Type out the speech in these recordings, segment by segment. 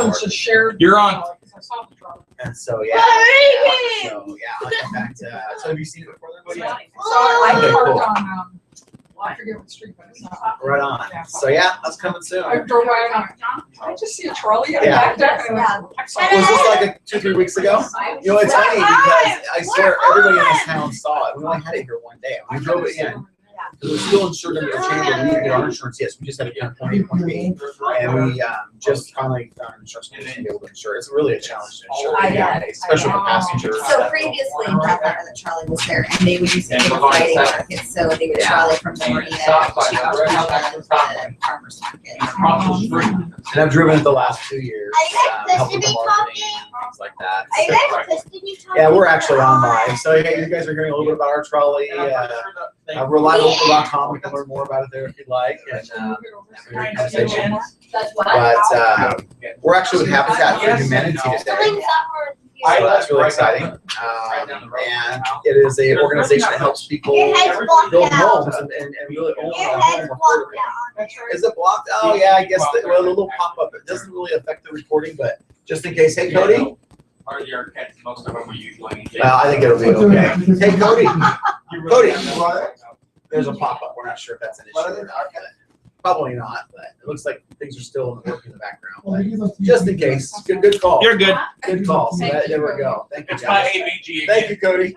it's just shared. You're on. And so yeah, I'll get back to. So have you seen it before? Everybody? I parked on I forget what street, but it's not. Right on. Yeah. So yeah, that's coming soon. I drove by and I just see a trolley. Yeah. Backed up and Was this like 2-3 weeks ago? You know, it's funny because I swear everybody in this town saw it. We only had it here one day. We drove it in. Because we're still insured under the chamber. We didn't get our insurance yet, so we just had to get point A, point B. And we just finally got an insurance company to be able to insure. It's really a challenge to insure, especially for passengers. So previously, the trolley was there, and they would use it for the Friday market. So they would trolley from the marina to the farmers market. And I've driven it the last 2 years, helping with the marketing and things like that. Yeah, we're actually on live. So hey, you guys are hearing a little bit about our trolley. We're livelocal.com. We can learn more about it there if you'd like. And conversation. But we're actually with Habitat for Humanity today. So that's really exciting. And it is an organization that helps people build homes and really own a home affordably. Is it blocked? Oh yeah, I guess the little pop-up. It doesn't really affect the recording, but just in case. Hey Cody. Most of them are usually. Well, I think it'll be okay. Hey Cody. Cody. There's a pop-up. We're not sure if that's an issue or not. Probably not, but it looks like things are still working in the background. But just in case. Good call. You're good. Good call. So there we go. Thank you, It's my guys. ABG. Thank you, Cody.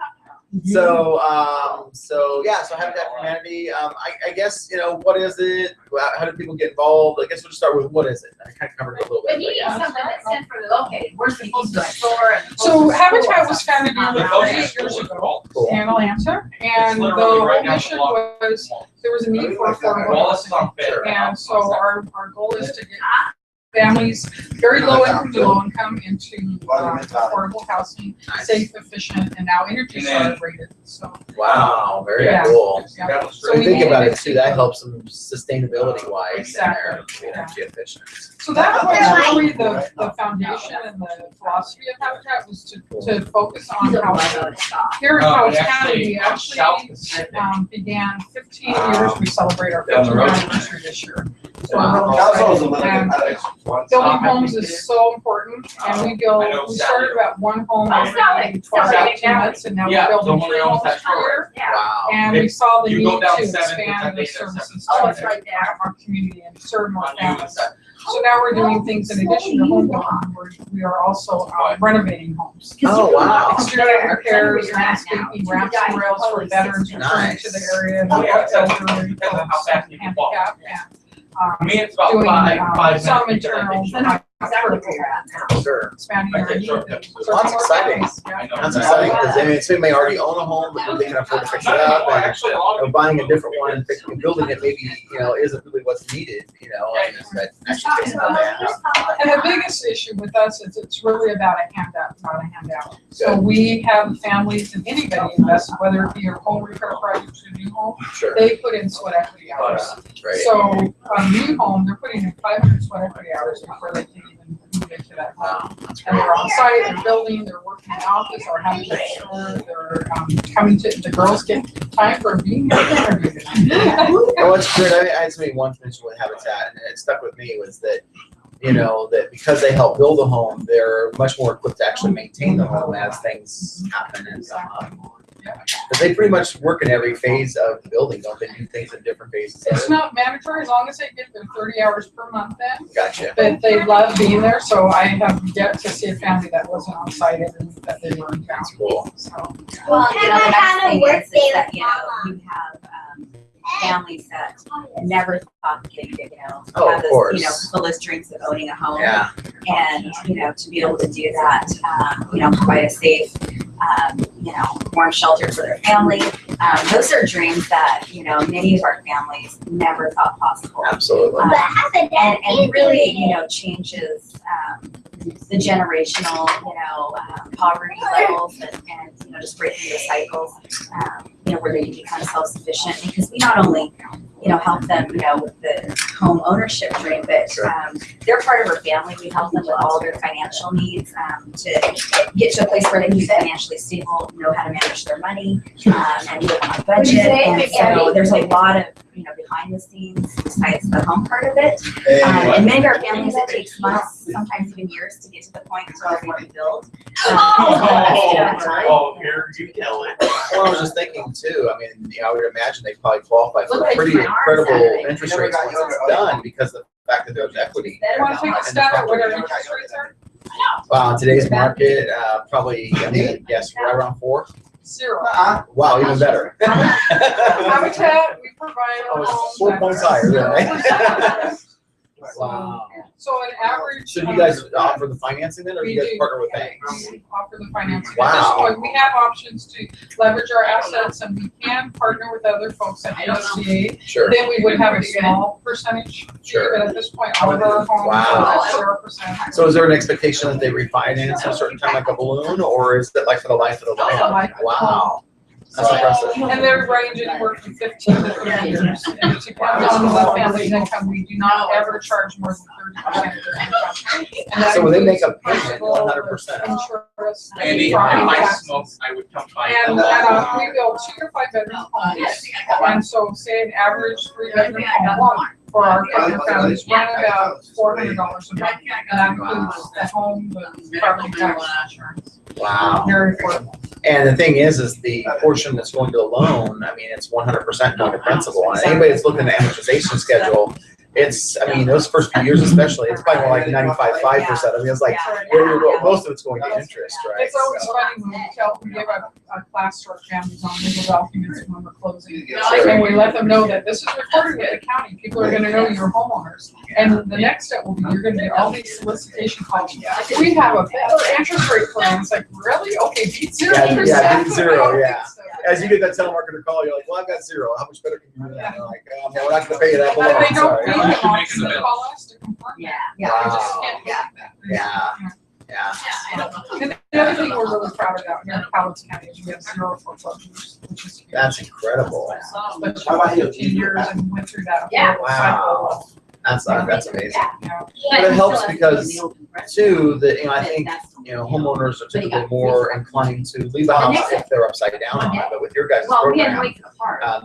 So yeah, so Habitat for Humanity. I guess, you know, what is it? How do people get involved? I guess we'll just start with what is it? I kind of covered it a little bit. But you need something that's sent for the located. We're supposed to store it. So Habitat was founded nearly 38 years ago in Atlanta, and the whole mission was there was a need for affordable housing, and so our goal is to get families very low income to low income into affordable housing, safe, efficient, and now Energy Star rated. So Wow, very Yeah. cool. yeah. So you think about it too, that helps them sustainability wise. Exactly. And energy efficient. So that was really the foundation and the philosophy of Habitat was to focus on housing. Here in Powell County, we actually began 15 years. We celebrate our 15th anniversary this year. So we're really excited. And building homes is so important, and we started about one home every 12 to 18 months, and now we're building 3 homes per year. Wow. And we saw the You need go down to 7 expand the to services Oh, to it's right there. our community and serve more families. So now we're doing things in addition to home building. We are also renovating homes. Oh, wow. Exterior repairs, landscaping, ramps and rails for veterans returning to the area, elderly folks, handicap, and Me, it's about doing five some minutes. internals. Sure. Expanding our need. Well, that's exciting. That's exciting because I mean, somebody may already own a home, but they can afford to fix it up, and buying a different one and fixing, building it maybe, you know, isn't really what's needed, you know, and that actually fixing it. And the biggest issue with us is it's really about a handout, not a handout. So we have families and anybody invest, whether it be a home repair project or a new home, Sure. they put in sweat equity hours. Right. So on a new home, they're putting in 500 sweat equity hours before they can even move into that home. Wow. And they're on site, they're building, they're working in the office, or having to store, they're coming to, the girls get time for being interviewed. Oh, it's great. I had somebody once mention with Habitat, and it stuck with me, was that, you know, that because they help build a home, they're much more equipped to actually maintain the home as things happen and come up. Because they pretty much work in every phase of the building, don't they? Do things in different phases. It's not mandatory as long as they get their 30 hours per month then. Gotcha. But they love being there, so I have yet to see a family that wasn't on site and that they were in town. That's cool. So, Well, you know, the next thing is that, you know, you have families that never thought that they could, you know, Oh, have of this, course. you know, fullest dreams of owning a home. Yeah. And, you know, to be able to do that, you know, provide a safe, you know, warm shelter for their family. Those are dreams that, you know, many of our families never thought possible. Absolutely. And really, you know, changes the generational, you know, poverty levels and, you know, just breaking the cycles, you know, where they can become self-sufficient, because we not only help them, with the home ownership dream, but they're part of our family. We help them with all their financial needs to get to a place where they can be financially stable, know how to manage their money, and live on a budget. And so there's a lot of, behind the scenes besides the home part of it. And many of our families, it takes months, sometimes even years to get to the point where we can build. Here you kill it. Well, I was just thinking too, I mean, I would imagine they probably qualify for pretty incredible interest rates once it's done because of the fact that there's equity. You want to take a stab at what our interest rates are? In today's market, probably, I mean, yes, right around 4. 0. Wow, even better. Habitat, we provide our Oh, homes. 4 points higher, right? Wow. Wow. So an average. So do you guys offer the financing then, or do We you guys do. partner with banks? We offer the financing. At Wow. this point, we have options to leverage our assets, and we can partner with other folks at USDA. Sure, Then we would have a small percentage. Sure. But at this point, all of our homes Wow. are 0%. so is there an expectation that they refinance at a certain time like a balloon, or is it like for the life of the For the land? life of the Wow, that's impressive. And they range anywhere from 15 to 30 years. And it depends on the family's income. We do not ever charge more than 30% of their income. And that So when they make a includes payment, principal, 100%. interest, Andy, if property I taxes. smoke, I would come by. And we build 2 to 5 bedroom homes. And so say an average 3-bedroom home for our partner families run about $400 a month. And that includes the home, the property tax, insurance. Wow. Very affordable. And the thing is the portion that's going to the loan, I mean, it's 100% going to principal. And anybody that's looking at the amortization schedule, it's, I mean, those first few years especially, it's probably more like 95.5%. I mean, it's like, most of it's going to interest, right? It's always So- funny when we give a class to our families on legal documents when we're closing. Sure. And we let them know that this is recorded with the county. People are gonna know you're homeowners. And the next step will be, you're gonna get all these solicitation calls. We have a better interest rate plan. It's like, really? Okay, beat 0%. Yeah, beat 0, yeah. As you get that telemarketer call, you're like, well, I've got 0. How much better can you do that? They're like, oh, no, we're not gonna pay you that And they below. don't, Sorry. they can call us to confirm. Yeah. They just can't do that. Yeah. And the other thing we're really proud of out here in Powell County is we have 0 foreclosures, which is huge. That's incredible. Especially for 15 years and went through that whole Wow. cycle. That's amazing. Yeah. But it helps because, too, that, I think, homeowners are typically more inclined to leave a house if they're upside down on it. But with your guys' program,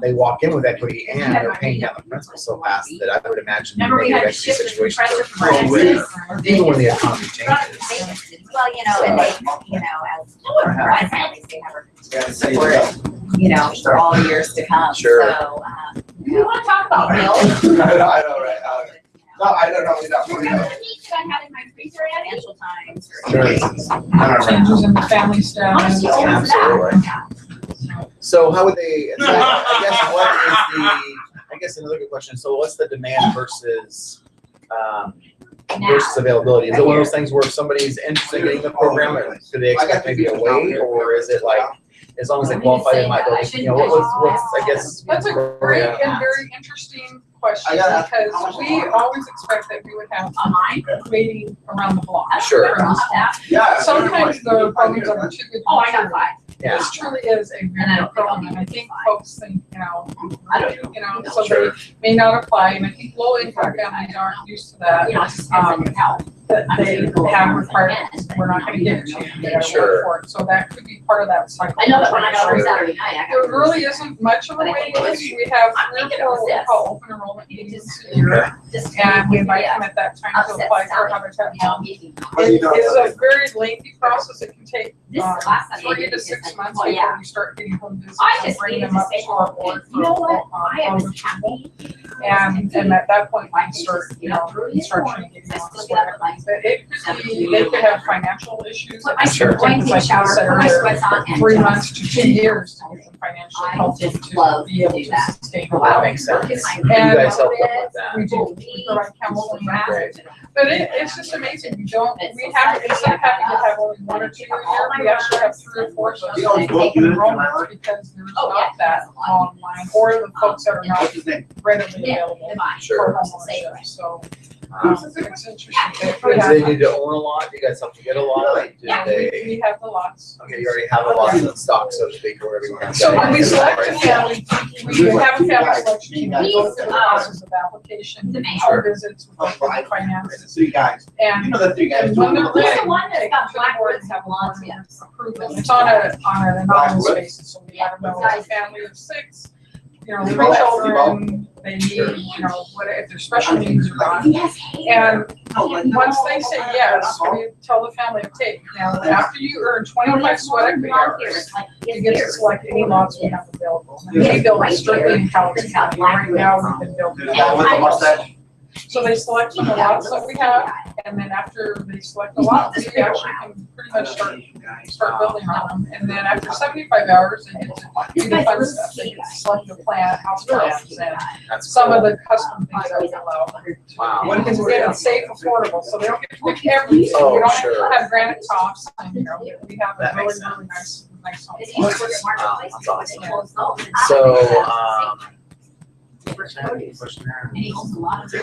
they walk in with equity and they're paying down the principal so fast that I would imagine Remember we maybe had to equity shift the situations are compressor from pretty Texas? rare, even when the economy changes. Well, and they, as my families, they never support, for all the years to come. Sure. So, You wanna talk about bills? I know, right? No, I don't know. financial times. Sure. Changes in the family status. Absolutely. So how would they, so I guess what is I guess another good question, so what's the demand versus availability? Is it one of those things where if somebody's interested in getting the program, or do they expect maybe a wait, or is it like, as long as they qualify, they might go, what's, I guess. That's a great and very interesting question, because we always expect that we would have waiting around the block. Sure. for this one. Yeah. Sometimes the programs are too good. Oh, I got 5. Yeah. This truly is a very good program, and I think folks think, so Sure. they may not apply, and I think low income families aren't used to that. That they have requirements, we're not gonna give it to you, you gotta Sure. work for it, so that could be part of that cycle. I know that when I got home Saturday night, I There got. really isn't much of a waiting list. We have I'm 3 or thinking 4 it was what we this. call open enrollment meetings a year, and we invite them at that time to apply for Habitat. It is a very lengthy process. It can take This last Sunday, 3 to 6 months well, before yeah. you start getting home visits I and just bring needed them to up say, to our board you know what, for I am approval. happy. And at that point, we start, start trying to get them on the square. But it could be, they could have financial issues. Put my Sure. quarantine shower, put my sweats on, and 3 just- months to 2 years to get them financially I healthy just to love be able to do to that. sustain. Well, that makes sense. You guys help them with that. We do, we provide counsel and that. Great. But it's just amazing, we have, instead of having to have only 1 or 2 a year, we actually have 3 or 4 of those enrollments, because there's not that online, or the folks that are not readily available Sure. for homeownership, so. It's interesting. Do they need to own a lot? Do you guys have to get a lot? Did Yeah, they? we have the lots. Okay, you already have a lot in stock, so to speak, or whatever you want to say. So when we select a family, we have a family selection team, we go through the process of application, our visits, we go through the finances. Three guys. You And know the three guys. when they're Who's ready, the one that's they got come to the black board roots and have and blonde tips? approval. It's on an anonymous basis, so we gotta know it's a family of 6, living children, they need, what, if there's special needs or not. And once they say yes, we tell the family, okay, now after you earn 25 sweat equity hours, you get to select any lots we have available. And we build strictly in California. Right now, we've been building. What's the mustache? So they select the lots that we have, and then after they select the lots, we actually can pretty much start building on them. And then after 75 hours, they get to do the fun stuff. They get to select the plan, house plans, and That's some of cool. the custom things that we allow. Wow. Because again, it's safe, affordable, so they don't get to pick everything. Oh, We don't sure. have granite tops, and, we have That a really, makes really nice home. It's easy for the marketplace. Wow, that's awesome. So, And he owns a lot of. So,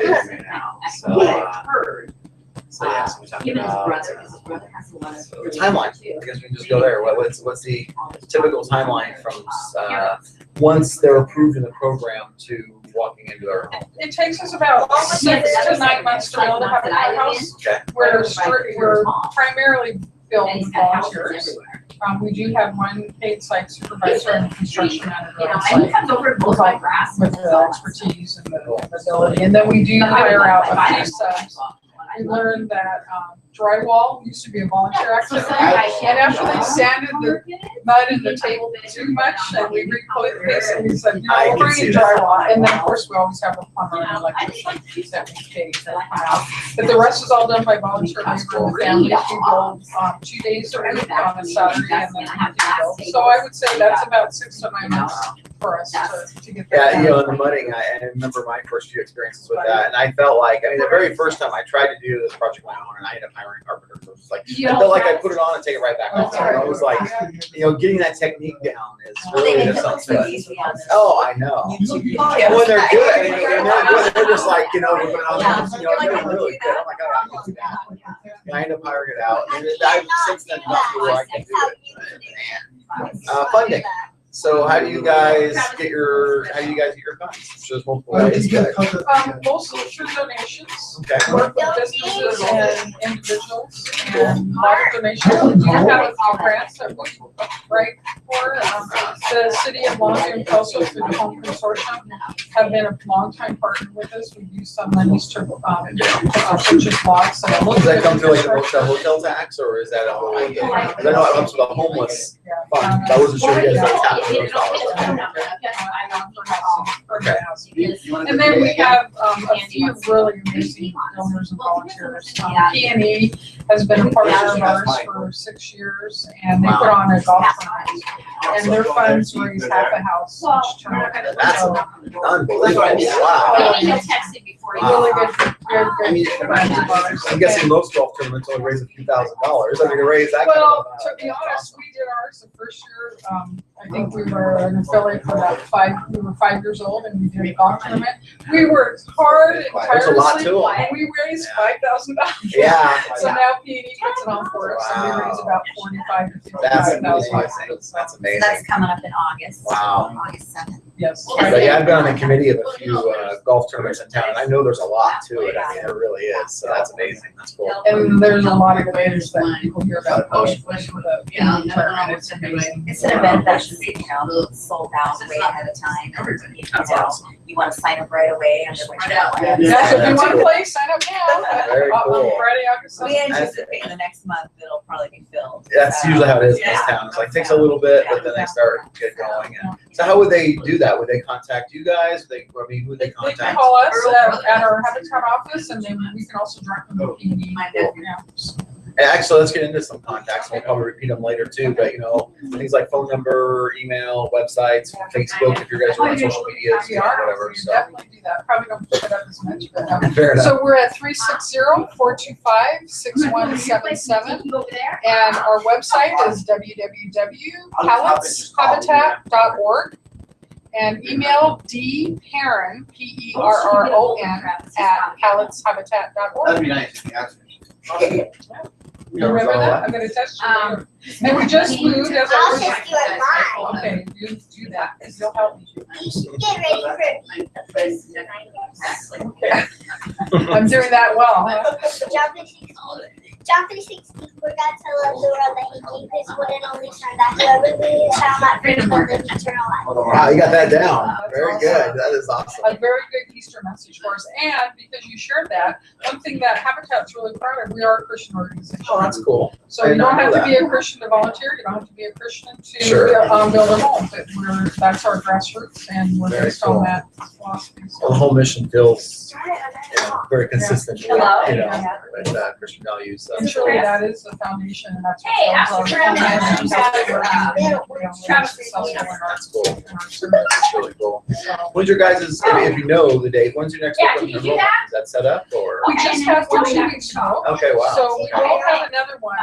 so yeah, so we talked Even his about brother, because his brother has a lot of. timeline. I guess we can just go there. What's the typical timeline from once they're approved in the program to walking into our home? It takes us about 6 to 9 months to build a house. Okay. We're primarily built And he's with got houses volunteers. everywhere. We do have one paid site supervisor and construction manager You know, on and he site comes over and mows my grass. with the expertise and the ability. And then we do hire out a few subs. We learned that drywall used to be a volunteer activity. And after they sanded the mud in the table too much, and we replaced it, we said, I we'll can bring see in that. drywall. And then, of course, we always have a plumber and electrician that we pay to come out. But the rest is all done by volunteer labor with families. We build 2 days a week on a Saturday and then we build. So I would say that's about 6 to 9 months for us to get that. Yeah, in the mudding, I remember my first few experiences with that, and I felt like, the very first time I tried to do this project on my own, and I ended up hiring carpenters. It was like, I felt like I put it on and take it right back off. It was like, getting that technique down is really just something. Oh, I know. And when they're good, and they're good, they're just like, we're putting it on, they're really good. I'm like, oh, I can do that. I end up hiring it out, and I've since then got to where I can do it. Funding. So how do you guys get your funds? So there's multiple ways. Mostly through donations. Okay. Work with businesses and individuals, and a lot of donations. We do have a few grants that we write for. The city of Longview and Kelso through the Home Consortium have been a longtime partner with us. We've used some monies to purchase lots. And Does that come through like the hotel tax, or is that a whole? Because I know it comes with a homeless fund. I wasn't sure you guys were tapping those dollars. Okay. And then we have a few really amazing donors and volunteers. P&E has been a partner of ours for 6 years, and they put on a golf tournament. And their funds raise half a house each tournament. That's So, unbelievable. Wow. He'll text him before he really goes. good friends of ours. I'm guessing most golf tournaments only raise a few $1,000s. I mean, to raise that. Well, to be honest, we did ours the first year. I think we were an affiliate for about 5 years old, and we did a golf tournament. We worked hard and There's a lot tirelessly, to it. and we raised $5,000. Yeah. So now P&E puts it on for us, and we raise about 45 to That's 55,000. amazing. That's amazing. That's coming up in August. Wow. August 7th. Yes. But yeah, I've been on a committee of a few golf tournaments in town, and I know there's a lot to it. I mean, there really is. So that's amazing. That's cool. And there's a lot of ways that people hear about the P&E tournament. It's amazing. It's an event that should be, sold out way ahead of time. And, That's awesome. you want to sign up right away under which Yeah, so if you want to play, sign up now. Very cool. On Friday, August We 7th. anticipate the next month it'll probably be filled. That's usually how it is in this town. It's like, takes a little bit, but then they start get going. And so how would they do that? Would they contact you guys? Who would they They can contact? call us at our Habitat office, and then we can also direct them to P&E. Yeah. And actually, let's get into some contacts. We'll probably repeat them later too, but things like phone number, email, websites, Facebook, if you guys are on social media, We are, whatever. we So definitely do that. Probably don't put it up as much, but. fair enough. So we're at 360-425-6177, and our website is www.palletshabitat.org. And email dperron, P-E-R-R-O-N, at palletshabitat.org. That'd be nice if you asked me. You remember that? I'm gonna test you. And we just moved as I I'll was. just do it live. Okay, you do that, because you'll help me. You should get ready for Okay. I'm doing that well, huh? John 3:16 forgot to love the world that he gave his one and only son, that whoever believes shall not perish but live eternal life. Wow, you got that down. Very good. That is awesome. A very good Easter message for us, and because you shared that, one thing that Habitat's really proud of, we are a Christian organization. Oh, that's cool. So I you did not don't have know to be a Christian to volunteer, you don't have to be a Christian to Sure. build a home, but that's our grassroots, and we're Very based cool. on that philosophy. Well, the whole mission feels very consistent with, Hello. you know, with Christian values. So. And truly, that is the foundation, and that's what Hey, builds our after we're done, foundation, that's what we're Travis, successful in our That's cool. service. That's really cool. So, When's your guys', if you know the date, when's your next Yeah, open can you do enrollment? Is that set up or? We just had one 2 weeks ago. Okay, wow. So we will have another one,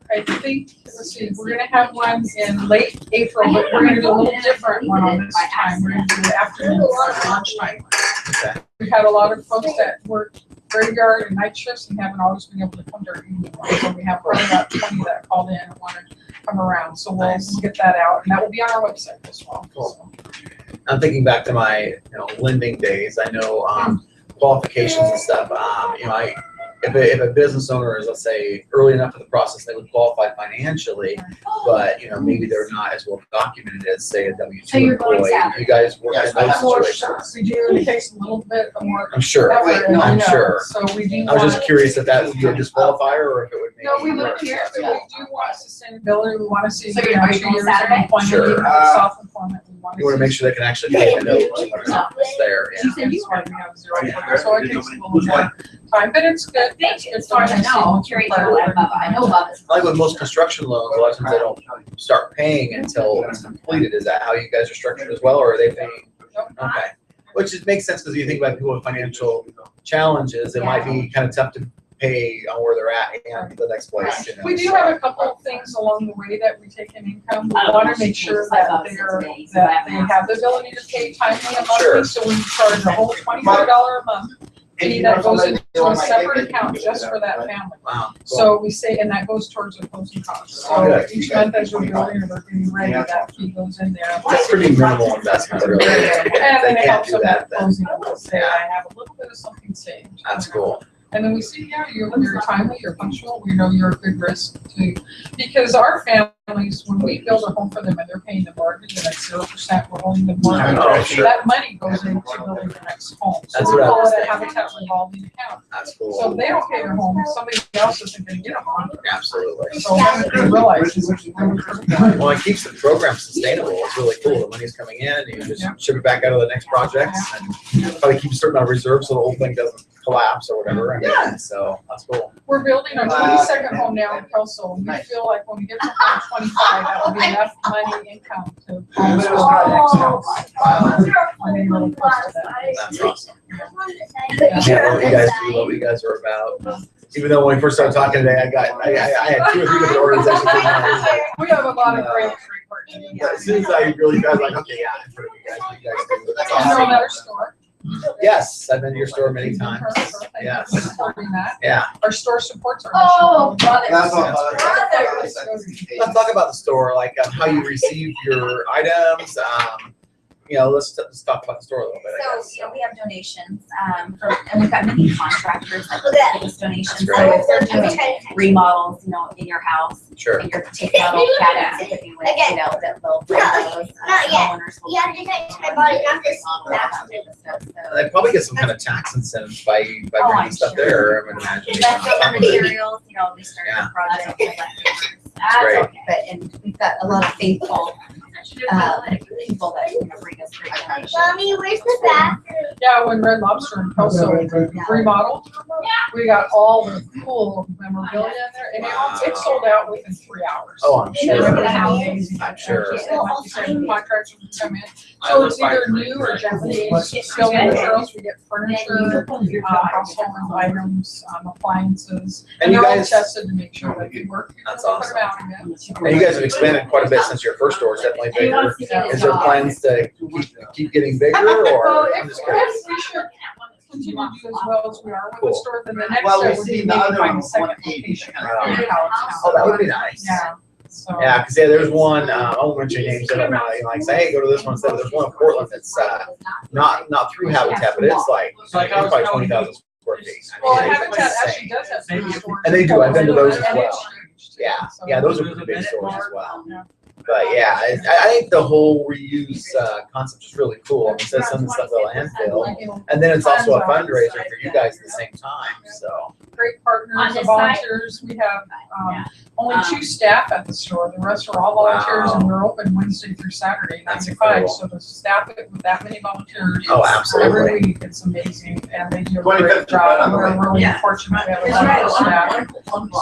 I think, let's see, we're gonna have one in late April, but we're gonna do a little different one on this time. We're gonna do the afternoon or lunchtime. Okay. We've had a lot of folks that work graveyard and night shifts and haven't always been able to come during evening. So we have probably about 20 that called in and wanted to come around. So we'll get that out, and that will be on our website as well. Cool. I'm thinking back to my, lending days. I know qualifications and stuff. If a business owner is, let's say, early enough in the process, they would qualify financially, but maybe they're not as well documented as, say, a So W-2 you're going employee. salary. You guys work Yes, in I those have more situations. We do, it takes a little bit more I'm sure. effort, no, I'm sure. So we do I was just want, curious if that would be a disqualifier or if it would make. no, we it live work. here, but we do want sustainability, we wanna see, So you you're know, going 2 years of Saturday? employment, Sure. even self-employment, we wanna see. You want to make sure they can actually pay the note when it's there. Yeah. That's why we have zero, so it takes a little more time, but it's good. Thank you, as far as I know, Carrie, I know Bubba. Like with most construction loans, a lot of times they don't start paying until it's completed. Is that how you guys are structured as well, or are they paying? Okay, which it makes sense because you think about people with financial challenges, it might be kind of tough to pay on where they're at and the next place. We do have a couple of things along the way that we take in income. We want to make sure that they have the ability to pay timely and Sure. monthly, so we charge a whole $25 a month fee that goes into a separate account just for that family. Wow. Cool. So we say, and that goes towards the closing costs. So Good. each month as we're building or we're getting ready, that fee goes in there. That's pretty minimal investment, really. And If then they it can't helps do them that, at then closing, they'll say, I have a little bit of something saved. that's cool. And then we see, yeah, you're timely, you're punctual, we know you're a good risk to, because our families, when we build a home for them and they're paying the mortgage and it's 0%, we're holding the mortgage. Oh, sure. That money goes into building the next home. So That's we what I call was it a thinking. Habitat revolving account. That's So cool. if they don't pay their home, somebody else isn't gonna get a home. Absolutely. So what they realize is it's really critical. Well, it keeps the program sustainable. It's really cool. The money's coming in, you just ship it back out of the next project, and probably keep a certain amount of reserves so the whole thing doesn't collapse or whatever. And so that's cool. We're building our 22nd home now in Kelso, and we feel like when we get to home 25, that will be enough money income to pay for our next house. I'm getting really close to that. That's awesome. Yeah, what you guys do, what you guys are about. Even though when we first started talking today, I had 2 or 3 different organizations in mind. We have a lot of great partners. But as soon as I really got like, okay, yeah, I've heard of you guys, what you guys do. That's And they're awesome. another store. Yes, I've been to your store many times. Yes. Supporting that. Yeah. Our store supports our Oh, mission. brothers. That's all. Let's talk about the store, like how you receive your items. Let's talk about the store a little bit, I guess. So, we have donations, and we've got many contractors that give us donations. So That's if they're doing remodels, in your house, Sure. and you're taking out old cabinets and putting with, that they'll bring those. Not yet. Homeowners will You have to touch my body, not this. They probably get some kind of tax incentives by Oh, bringing I'm stuff sure. there, I would imagine. Leftover materials, they start Yeah. the project with leftovers. great. Okay. But, and we've got a lot of faithful, people that, bring us great donations. Mommy, where's the bathroom? Yeah, when Red Lobster in Kelso remodeled, we got all the cool memorabilia in there, and it sold out within 3 hours. Oh, I'm It sure. was amazing. I'm sure. And like you said, the contractors would come in. So it's either new or Japanese skilled materials. We get furniture, household items, appliances. And you they're all guys, tested to make sure that they work. That's before we awesome. put them out again. and you guys have expanded quite a bit since your first store. It's definitely bigger. Is there plans to keep getting bigger, or Well, I'm if just curious? we should continue to do as well as we are with Cool. the store, then the next Well, step we've would be seen the maybe other find a one, second 180. location. Wow. in Howardtown. Oh, that would be nice. Yeah, so. Yeah, because there's one. I won't mention names. I don't want to like say, hey, go to this one instead. But there's one in Portland that's not through Habitat, but it's like it's probably 20,000 square feet. I Well, mean, it's Habitat insane. actually does have some stores. And they do. I've been to those as And it's well. huge, too, Yeah, so. yeah, those are pretty big stores as well. Yeah. But yeah, I think the whole reuse concept is really cool. I mean, it says some of the stuff to landfill, and then it's also a fundraiser for you guys at the same time. So Great On partners, this and volunteers. We have, only 2 staff at the store. The rest are all volunteers, and we're open Wednesday through Saturday, 9 That's to 5. cool. So to staff it with that many volunteers. oh, absolutely. Every week, it's amazing, and they do a 25th great job, and we're really Yeah. fortunate to have a wonderful staff,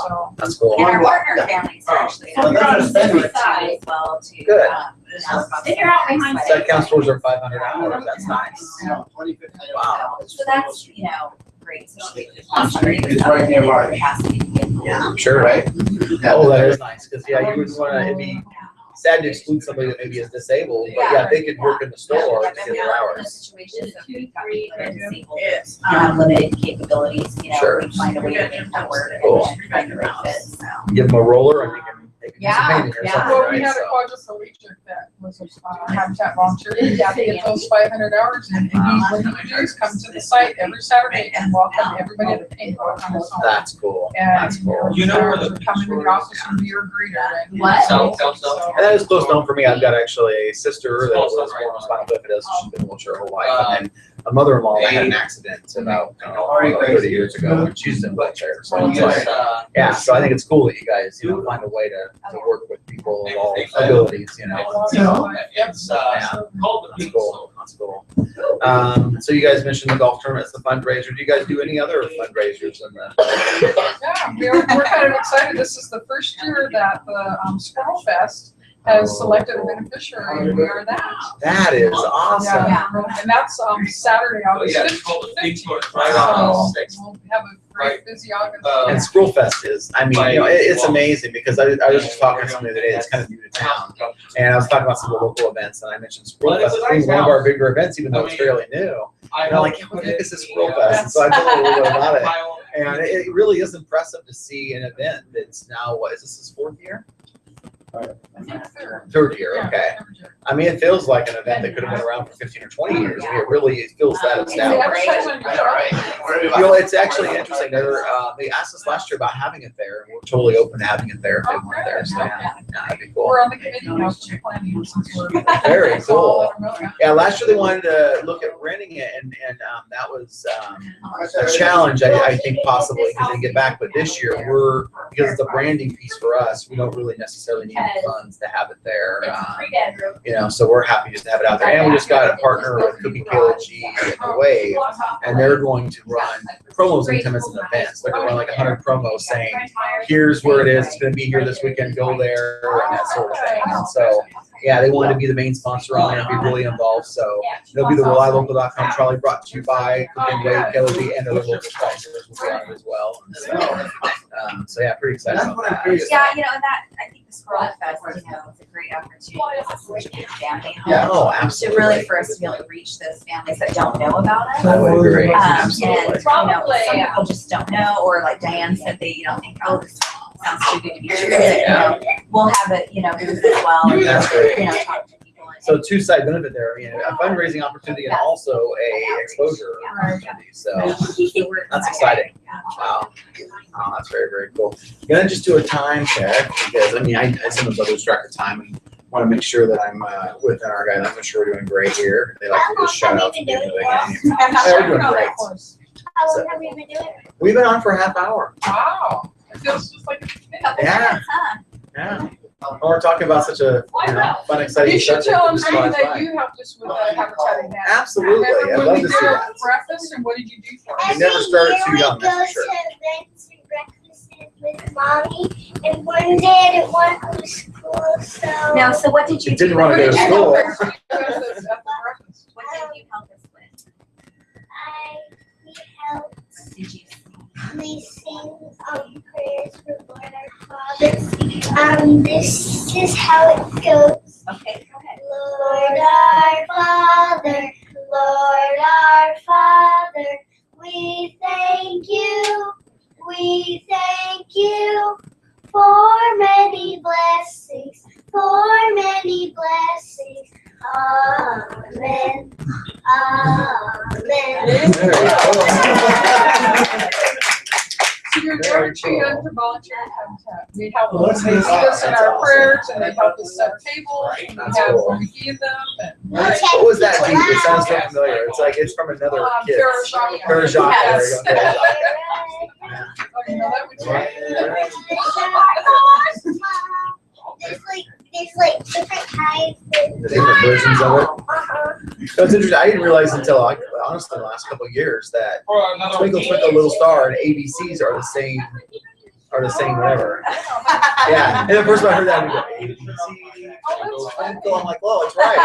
so. That's cool. And our partner families are actually. Well, that's as just- well to, Good. Stick around behind Site count stores are 500 hours. That's nice. Wow. So that's, great. It's right nearby. Yeah, I'm sure, right? Oh, that is nice, because yeah, you wouldn't want to, it'd be sad to exclude somebody that maybe is disabled, but yeah, they could work in the store to get their hours. Situations of we've got people that are disabled, limited capabilities, Sure. we find a way to make that work Cool. and find the right fit, so. Give them a roller and they can do some painting or Yeah, something, Well, we right? had a So, quadriplegic that was a Habitat volunteer. He had to get those 500 hours in, and what he would do is come to the site every Saturday and welcome everybody to paint on his home. That's cool. And, That's cool. You know where the would come into the office and be your greeter. And What? South. So- And that is close to home for me. I've got actually a sister that was born with spinal bifidus. She's been in a wheelchair her whole life. And then a mother-in-law that had an accident about 30 years ago, and she's in a wheelchair. So it's like, yeah, so I think it's cool that you guys, find a way to work with people of all abilities, So, It's, called the That's cool. That's cool. So you guys mentioned the golf tournament, the fundraiser. Do you guys do any other fundraisers in the? Yeah, we're kind of excited. This is the first year that the Squirrel Fest has selected a beneficiary, and we are that. That is awesome. Yeah, and that's Saturday, August Yeah, it's called the 15th. Big Right on So 6th. we'll have a great busy August. And Squirrel Fest is, I mean, it's amazing because I was just talking to somebody the other day that's kind of new to town. And I was talking about some of the local events and I mentioned Squirrel Fest being one of our bigger events, even though it's fairly new. And I'm like, what the heck is this Squirrel Fest? And so I told them a little bit about it. And it really is impressive to see an event that's now, what, is this his 4th year? I think third. 3rd year, Yeah, okay. third year. I mean, it feels like an event that could have been around for 15 or 20 years. I mean, it really feels that It's the established. advertisement, I know, right? It's actually interesting. They asked us last year about having it there, and we're totally open to having it there if they want it there. So yeah, that'd be cool. We're on the committee now, so we're planning since we're. Very So I'll cool. let 'em know, yeah. Yeah, last year they wanted to look at renting it, and that was a challenge, I think, possibly, because they get back. But this year, because it's a branding piece for us, we don't really necessarily need the funds to have it there. It's a 3-bedroom. So we're happy just to have it out there. And we just got a partner with Cookie KLG and The Wave, and they're going to run promos anytime it's an event. So they're going to run like 100 promos saying, here's where it is, it's going to be here this weekend, go there, and that sort of thing. And so, yeah, they wanted to be the main sponsor on it and be really involved. So it'll be the RelyLocal.com trolley brought to you by Cookie and Wave, KLG, and other local sponsors will be on it as well. And so yeah, pretty excited about that. Yeah, and that, I think the Squirrel Fest, it's a great opportunity for such a big family home. Yeah, oh, To absolutely. really for us to be able to reach those families that don't know about it. I would agree, And, absolutely. some people just don't know, or like Diane said, they, think, oh, this sounds too good to be true. That, we'll have it, booth as well, and, That's great. talk to people. So two-side benefit there, a fundraising opportunity and also a exposure opportunity. So that's exciting. Wow. Oh, that's very, very cool. I'm gonna just do a time check because I sometimes I'll lose track of time and want to make sure that I'm within our guidelines. I'm sure we're doing great here. They like to just shout out to the end of the game. They're doing great. How long have we been doing it? We've been on for a half hour. Wow, it feels just like. Yeah. Yeah. Well, we're talking about such a fun, exciting You should subject. tell that them just something flies that by. you helped us with the Habitat event. Absolutely. I'd Remember love when we to did see our that. breakfast and what did you do for us? You never started too young, Every year that's for sure. we go to events and breakfasts with mommy, and one day I didn't want to go to school, so. No, so what did you You do? didn't want to go to What school. did you do at the breakfast? What did you help us with? We helped Did you? we sing prayers for Lord our Father. This is how it goes. Okay, go ahead. Lord our Father, we thank you for many blessings, Amen, amen. So you're there to volunteer at Habitat. We help them, they lead us in our prayers, and they help us set tables, and we have, we feed them, and. What was that? Dude? It sounds so familiar. It's like it's from another kid. Parashaka. Yes. There you go. Oh, you know that one's right. There's like different types. The different versions of it. Uh-huh. That's interesting. I didn't realize until honestly the last couple of years that Or another. Twinkle Twinkle Little Star and ABCs are the same. Whatever. Yeah. And the first time I heard that, I go ABC. I'm like, well, it's right.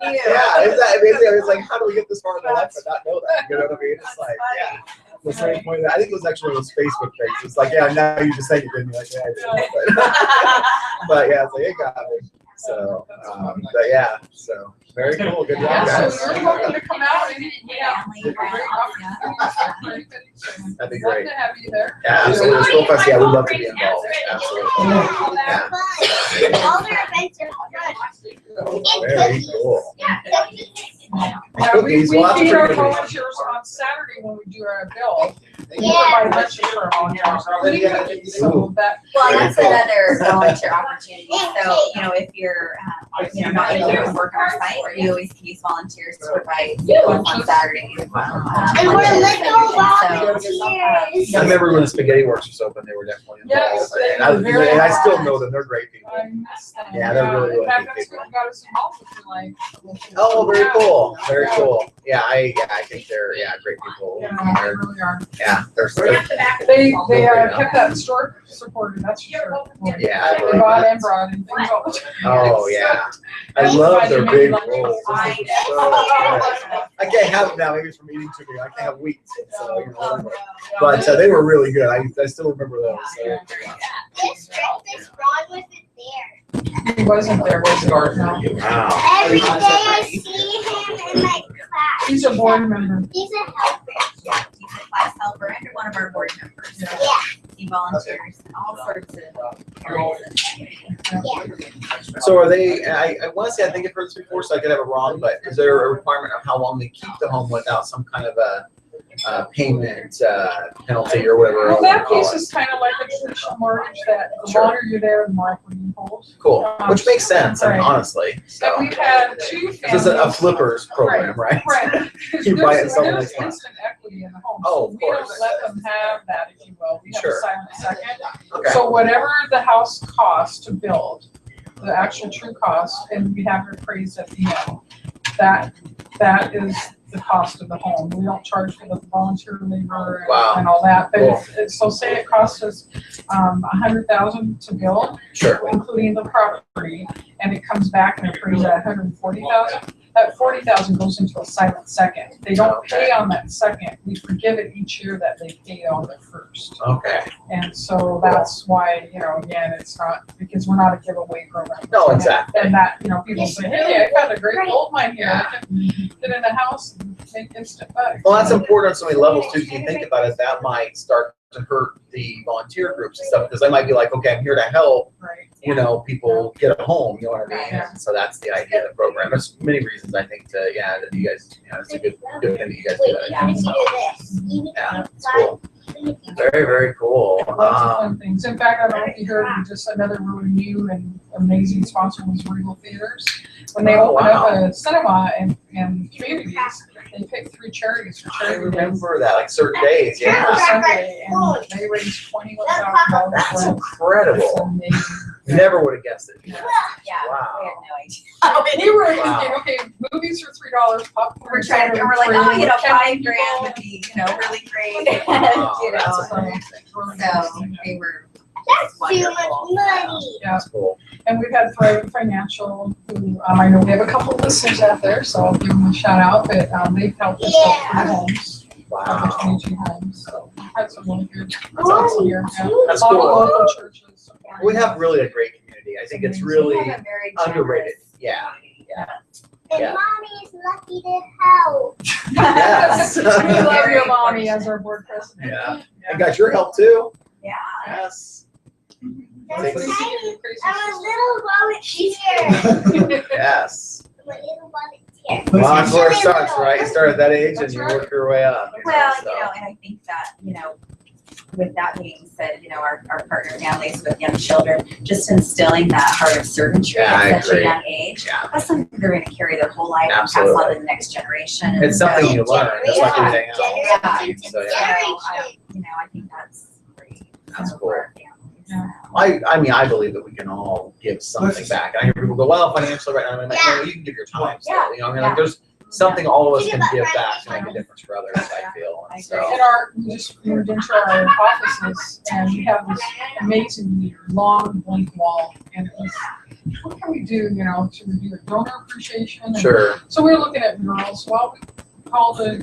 Yeah, exactly. It's like, how do we get this far in the life and not know that? You know what I mean? It's like, yeah. The same point. I think it was actually those Facebook pages. It's like, yeah, now you just say it, and you're like, yeah, I did. But yeah, it's like, it got me. So, but yeah, so very cool. Good job, Yeah, guys. so you're welcome to come out and, yeah, great opportunities. That'd be Love great. to have you there. Yeah, absolutely. School Fest, yeah, we'd love to be involved. Absolutely. Yeah. All their events are fun. Very cool. Yeah, Cookies, we lots of feed our free cookies. volunteers on Saturday when we do our bill. We Yeah. provide lunches for our volunteers, including cookies, so that. Well, that's Very cool. another volunteer opportunity. So, if you're, not able to work on our site, you always can use volunteers to provide meals on Saturdays. And we're little volunteers. I remember when the Spaghetti Works was open, they were definitely involved. Yes, they And I, were very and I still involved. know them. They're great people. I miss them. Yeah, they're really, really In fact, good that's people. what got us involved with like. Oh, very cool. Very cool. Yeah, I think they're great people. Yeah, they They're- really are. Yeah, they're They kept that store supported, that's for sure. yeah, I They believe bought that. and brought in things all the time. Oh yeah, I love their big rolls. Those are so good. I can't have them now. Maybe it's from eating too many. I can't have wheat. So, but they were really good. I still remember those. So. This Ron wasn't there. He wasn't there, was Gardner. Wow. Every day I see him in my class. He's a board member. He's a helper. Yeah, he's a class helper and one of our board members. Yeah. He volunteers in all sorts of areas. So are they? I want to say I think I've heard this before, so I could have it wrong. But is there a requirement of how long they keep the home without some kind of a payment penalty or whatever? Well, you that call piece it? is kind of like a traditional mortgage that the Sure. longer you're there, the more equity you hold. Cool, which makes sense. I mean, Right. honestly. So And we've had two families. this is a flippers program, right? Right. You buy it and sell it There's next month. instant equity in the home. Oh, so of we don't course. let them have that, if you will. We have Sure. a silent second. Okay. So whatever the house costs to build, the actual true cost, and we have it appraised at the end, that is the cost of the home. We don't charge for the volunteer labor Wow. and all that. But Cool. so say it costs us $100,000 to build, Sure. including the property, and it comes back and appraised at $140,000. That $40,000 goes into a silent second. They don't pay on that second. We forgive it each year that they pay on the first. Okay. And so that's why, again, it's not, because we're not a giveaway program. No, exactly. And that, people say, hey, I got a great gold mine here. I can get in the house and make instant bucks. Well, that's important on so many levels too. If you think about it, that might start to hurt the volunteer groups and stuff because they might be like, okay, I'm here to help. Right. People get a home. You know what I mean? Yeah. And so that's the idea of the program. There's many reasons I think that you guys, it's a good thing that you guys Wait, do you that. need to do this. You need Yeah, to it's cool. Very, very cool. Lots of fun things. In fact, I don't know if you heard, just another really new and amazing sponsor was Regal Theaters. When they Oh, opened up wow. a cinema in communities, they picked 3 charities for I charity. remember that, like certain days. For Yeah. Sunday, and they raised $21,000. That's It's incredible. amazing. Never would have guessed it. Yeah, Wow. we had no idea. We were Wow. thinking, okay, movies for $3, popcorn. We're trying to, and we're like, free, oh, we're counting $5,000 would people. be, really great. Wow, You know, that's So, amazing. really so interesting. they were That's too much wonderful. money. Yeah, That's cool. and we've had Thriving Financial, who, I know we have a couple of listeners out there, so I'll give them a shout out, but they've helped us Yeah. with 3 homes, of the Wow. 22 homes, so we've had some really good results here. Yeah. That's A lot of cool. local churches. We have really a great community. I think it's really We have a very underrated. generous Yeah. community. And Yeah. mommy is lucky to help. Yes. We love your mommy as our board president. Yeah. And got your help too. Yeah. Yes. That's Thanks. exciting. I'm a little volunteer. Yes. I'm a little volunteer. Well, that's where it starts, right? You start at that age and you work your way up. Well, so. and I think that, with that being said, our partner families with young children, just instilling that heart of servantry Yeah, I at such a agree. young age, Yeah. that's something they're gonna carry their whole life and pass Absolutely. on to the next generation. And It's something you learn, just like Yeah. anything else. Generation So, to yeah. generation. I think that's great. That's for cool. our families. Yeah. I mean, I believe that we can all give something back. And I hear people go, well, financially right now, I'm like, no, you can give your time still. Yeah. You know, I mean, like, there's something all of us can Think give about back to right make a now. difference for others, I feel. I And agree. so, In we just moved into our offices and we have this amazing long blank wall. And it was, what can we do, to do a donor appreciation? And sure. so we were looking at murals. Well, we called a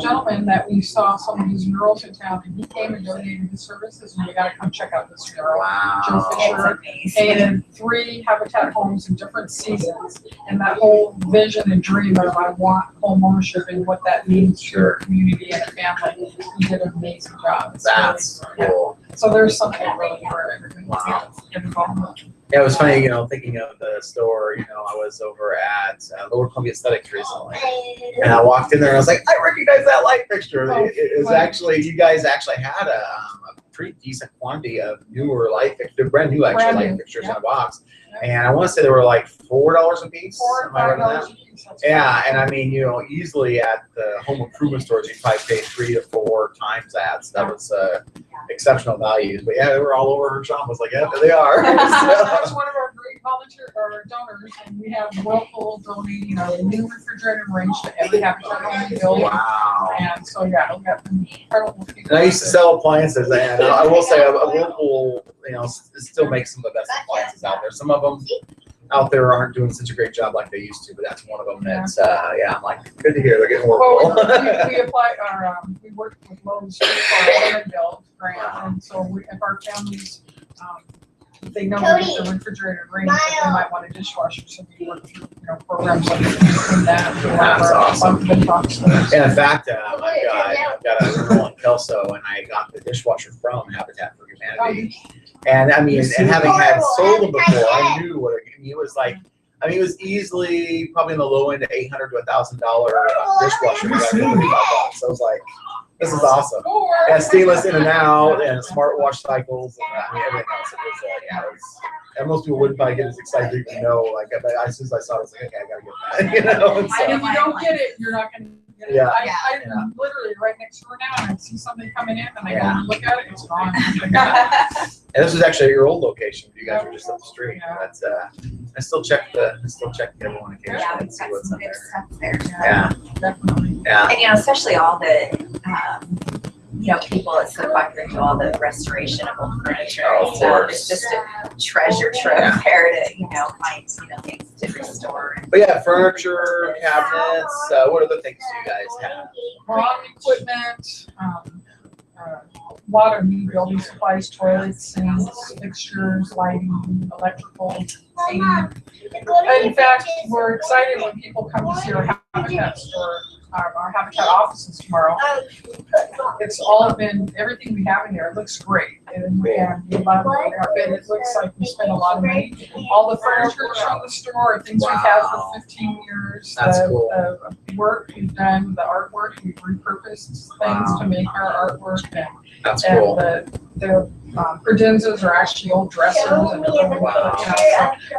gentleman that we saw some of these murals in town and he came and donated his services and we gotta come check out this mural. Joe Wow. Fisher It's amazing. painted 3 Habitat homes in different seasons. And that whole vision and dream of I want home ownership and what that means to Sure. a community and a family. He did an amazing job. It's That's really- cool. So there's something really for everybody Wow. to get involved with. Yeah, it was funny, thinking of the store, I was over at Lower Columbia Aesthetics recently. And I walked in there and I was like, I recognize that light fixture. Oh, It was wow. actually, you guys actually had a pretty decent quantity of newer light fixtures, brand new actually Brand light new, fixtures yeah. in a box. And I want to say they were like $4 a piece. $4 or Am I right on $5 that? a piece. that's Yeah, fine. and I mean, easily at the home improvement stores, you probably pay 3 to 4 times that. So that was exceptional values. But yeah, they were all over her shop. I was like, yeah, there they are. That's So, one of our great volunteer or donors, and we have Whirlpool donating a new refrigerator range to every Habitat home we build. wow. And so, yeah, we got incredible people. And I used to sell appliances, and I will say a Whirlpool, still makes some of the best appliances out there. Some of them out there aren't doing such a great job like they used to, but that's one of them that's, I'm like, good to hear they're getting Well, Whirlpool. we apply we worked with Lowe's for our Women Build grant, and so if our families, if they know we get the refrigerator range, that they might want a dishwasher, so we work through, programs like that. That's awesome. Big box stores. And in fact, I've got a girl in Kelso, and I got the dishwasher from Habitat for Humanity. And I mean, and having had sold them before, I knew what it was like. I mean, it was easily probably in the low end of $800 to $1,000 dishwasher. $35. So I was like, this is awesome. And stainless in and out, and smart wash cycles, and I mean, everything else. It was, and most people wouldn't probably get as excited to even know. Like, but as soon as I saw it, I was like, okay, I gotta get that. And And so, if you don't get it, you're not gonna get it. Yeah. I Yeah. literally right next door now, and I see something coming in, and I go Yeah. and look at it, it's gone. and this was actually at your old location. You guys were just up the street. Yeah. That's I still check the other one occasionally Yeah, and we've see got what's some in good there. stuff there. Yeah, Definitely. yeah. And especially all the, people, it's so popular to all the restoration of old furniture Oh, and of stuff. course. It's just a treasure trove Yeah. there to, find, things to restore. But yeah, furniture, cabinets. What other things do you guys have? Lawn equipment, a lot of new building supplies, toilets, sinks, fixtures, lighting, electrical, heating. In fact, we're excited when people come to see our Habitat store, our Habitat offices tomorrow. It's all been, everything we have in there, it looks great. And we love it. It looks like we spent a lot of money. All the furniture from the store, are things we've had Wow. for 15 years. That's cool. The work we've done, the artwork, we've repurposed things to make our artwork. That's And cool. the credenzas are actually old dressers and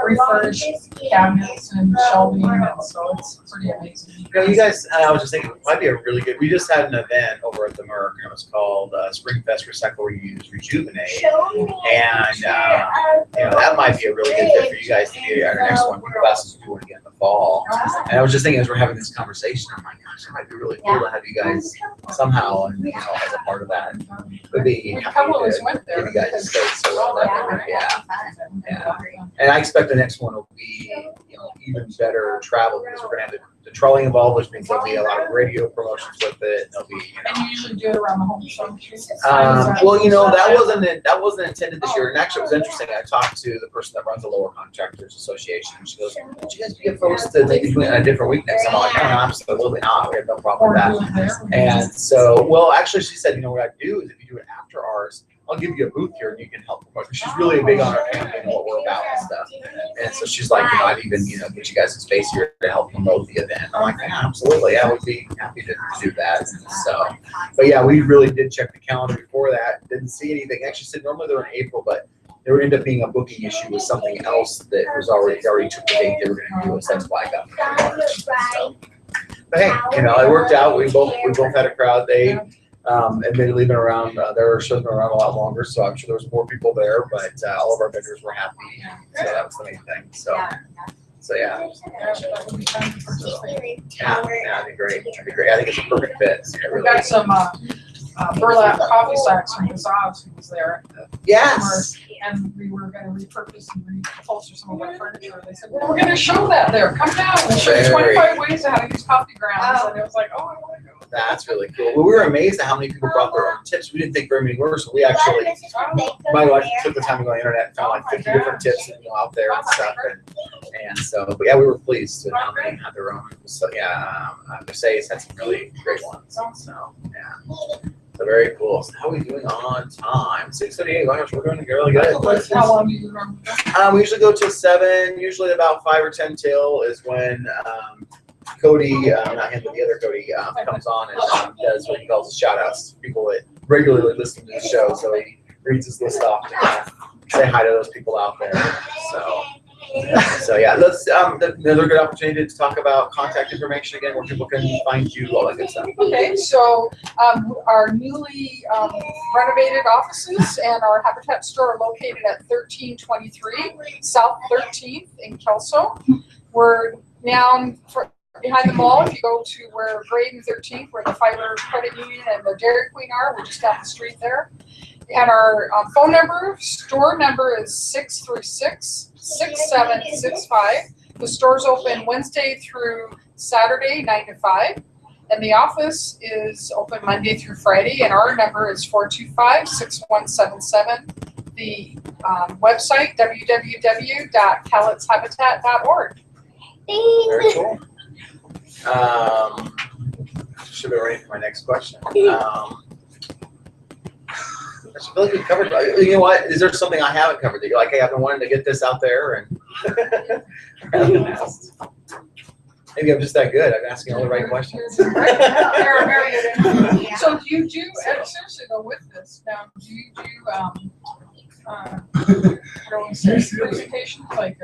refurbished cabinets and shelving, and so it's pretty amazing. You guys, I was just thinking, it might be a really good. We just had an event over at the Merck, and it was called Springfest Recycle, Reuse, Rejuvenate, and that might be a really good fit for you guys to be our next one. We're about to do it again in the fall, and I was just thinking as we're having this conversation, I'm like, gosh, it might be really cool to have you guys somehow, and as a part of that. Would be We happy couple of us to went there give you guys a because space. So all that yeah. different, Yeah. And I expect the next one will be, even better travel because we're gonna have the trolley involved, which means there'll be a lot of radio promotions with it. There'll be, And you usually do it around the home, so. well, that wasn't intended this year. And actually, it was interesting. I talked to the person that runs the Lower Contractors Association. And she goes, "Would you guys be opposed to maybe doing it on a different week next time?" I'm like, "No, absolutely not. We have no problem with that." And so, well, actually, she said, "What I do is if you do it after ours, I'll give you a booth here and you can help promote." She's really big on our campaign and what we're about and stuff. And so she's like, I'd even, get you guys some space here to help promote the event. I'm like, yeah, absolutely. I would be happy to do that. So, but yeah, we really did check the calendar before that. Didn't see anything. Actually said normally they're in April, but there ended up being a booking issue with something else that was already took the date they were going to do. So that's why I got it. So, but hey, it worked out. We both had a crowd. They admittedly been around, their show's been around a lot longer, so I'm sure there was more people there, but all of our vendors were happy, so that was the main thing. So yeah. Yeah, that'd be great. That'd be great. I think it's a perfect fit. We got some burlap coffee sacks from Mazaz who was there. Yes. And we were gonna repurpose and reupholster some of our furniture. They said, well, we're gonna show that there. Come down. We'll show you 25 ways of how to use coffee grounds. And it was like, oh, I wanna go. That's really cool. Well, we were amazed at how many people brought their own tips. We didn't think very many were, so we actually, my wife took the time to go on the internet and found like 50 different tips out there and stuff. And so, but yeah, we were pleased with how many had their own. So yeah, Mercedes had some really great ones. So yeah. So very cool. So how are we doing on time? 6:38. Wow, we're doing really good. How long do you remember? We usually go till 7. Usually about 5 or 10 till is when Cody, not him, but the other Cody, comes on and does what he calls the shout outs. People that regularly listen to the show. So he reads his list off to kind of say hi to those people out there. So yeah, let's another good opportunity to talk about contact information again, where people can find you, all that good stuff. Okay, so our newly renovated offices and our Habitat store are located at 1323 South 13th in Kelso. We're down behind the mall. If you go to where Grade and 13th, where the Fiber Credit Union and the Dairy Queen are, we're just down the street there. And our store number is 636-6765. The store's open Wednesday through Saturday, 9 to 5. And the office is open Monday through Friday, and our number is 425-6177. The website, www.calletshabitat.org. Very cool. Should be ready for my next question. I feel like we covered. You know what? Is there something I haven't covered that you're like, hey, I've been wanting to get this out there, and maybe I'm just that good. I'm asking all the right questions. Very good. So do you do, seriously though, with this now? Do you do presentations like